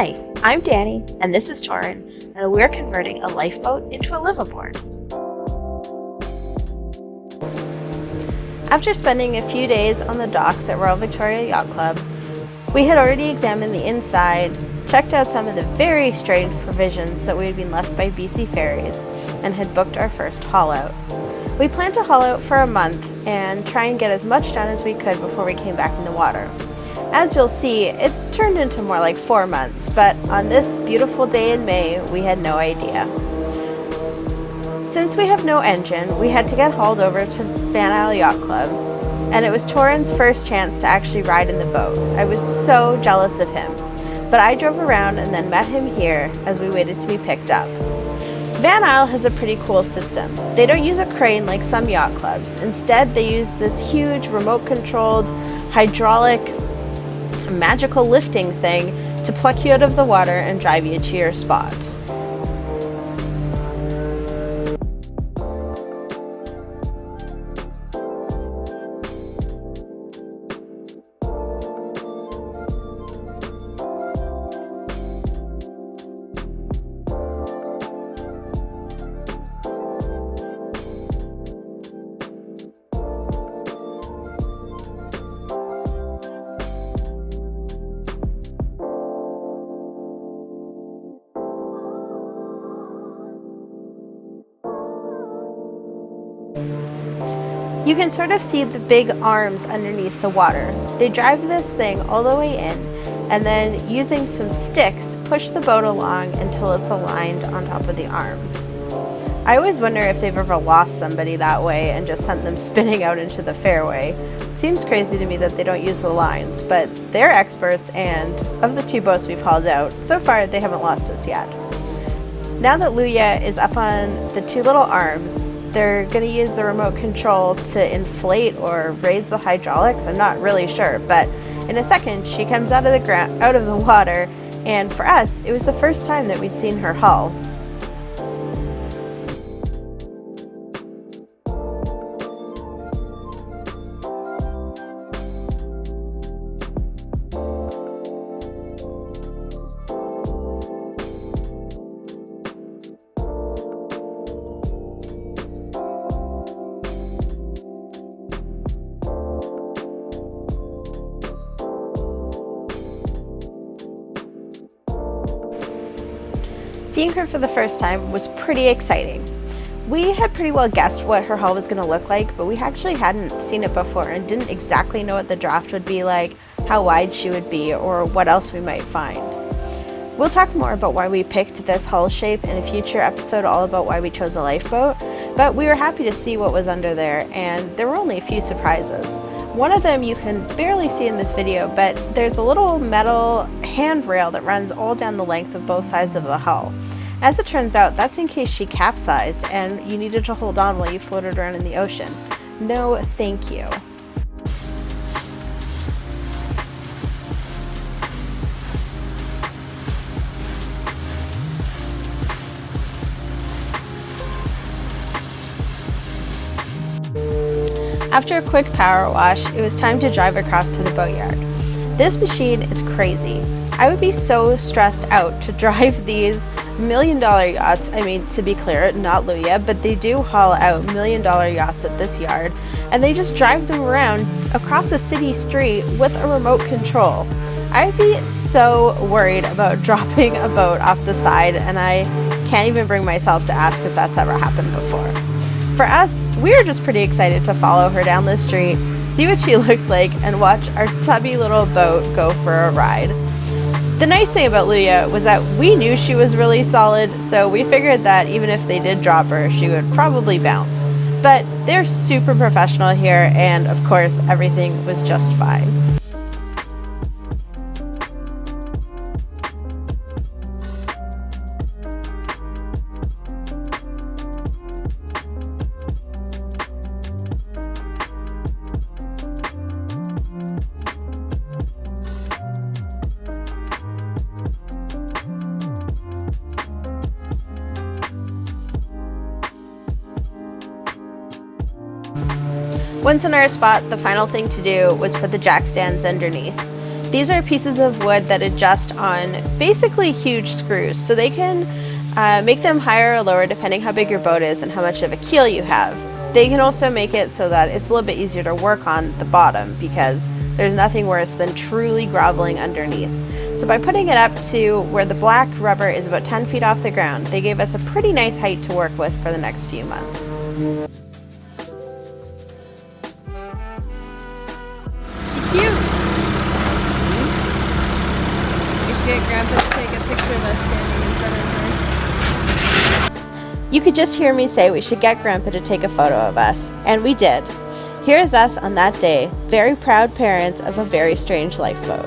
Hi, I'm Danny, and this is Torin, and we're converting a lifeboat into a liveaboard. After spending a few days on the docks at Royal Victoria Yacht Club, we had already examined the inside, checked out some of the very strange provisions that we had been left by BC Ferries, and had booked our first haul out. We planned to haul out for a month and try and get as much done as we could before we came back in the water. As you'll see, it turned into more like 4 months, but on this beautiful day in May, we had no idea. Since we have no engine, we had to get hauled over to Van Isle Yacht Club, and it was Torin's first chance to actually ride in the boat. I was so jealous of him, but I drove around and then met him here as we waited to be picked up. Van Isle has a pretty cool system. They don't use a crane like some yacht clubs. Instead, they use this huge remote-controlled, hydraulic, magical lifting thing to pluck you out of the water and drive you to your spot. You can sort of see the big arms underneath the water. They drive this thing all the way in and then using some sticks push the boat along until it's aligned on top of the arms. I always wonder if they've ever lost somebody that way and just sent them spinning out into the fairway. It seems crazy to me that they don't use the lines, but they're experts, and of the 2 boats we've hauled out, so far they haven't lost us yet. Now that Luya is up on the 2 little arms, they're going to use the remote control to inflate or raise the hydraulics. I'm not really sure, but in a second she comes out of the water, and for us it was the first time that we'd seen her hull. Seeing her for the first time was pretty exciting. We had pretty well guessed what her hull was going to look like, but we actually hadn't seen it before and didn't exactly know what the draft would be like, how wide she would be, or what else we might find. We'll talk more about why we picked this hull shape in a future episode all about why we chose a lifeboat, but we were happy to see what was under there, and there were only a few surprises. One of them you can barely see in this video, but there's a little metal handrail that runs all down the length of both sides of the hull. As it turns out, that's in case she capsized and you needed to hold on while you floated around in the ocean. No, thank you. After a quick power wash, it was time to drive across to the boatyard. This machine is crazy. I would be so stressed out to drive these $1 million yachts. I mean, to be clear, not Luya, but they do haul out $1 million yachts at this yard, and they just drive them around across a city street with a remote control. I'd be so worried about dropping a boat off the side, and I can't even bring myself to ask if that's ever happened before. For us, we were just pretty excited to follow her down the street, see what she looked like, and watch our tubby little boat go for a ride. The nice thing about Luya was that we knew she was really solid, so we figured that even if they did drop her, she would probably bounce. But they're super professional here, and of course, everything was just fine. Once in our spot, the final thing to do was put the jack stands underneath. These are pieces of wood that adjust on basically huge screws, so they can make them higher or lower depending how big your boat is and how much of a keel you have. They can also make it so that it's a little bit easier to work on the bottom, because there's nothing worse than truly groveling underneath. So by putting it up to where the black rubber is about 10 feet off the ground, they gave us a pretty nice height to work with for the next few months. She's cute! We should get Grandpa to take a picture of us standing in front of her. You could just hear me say we should get Grandpa to take a photo of us, and we did. Here is us on that day, very proud parents of a very strange lifeboat.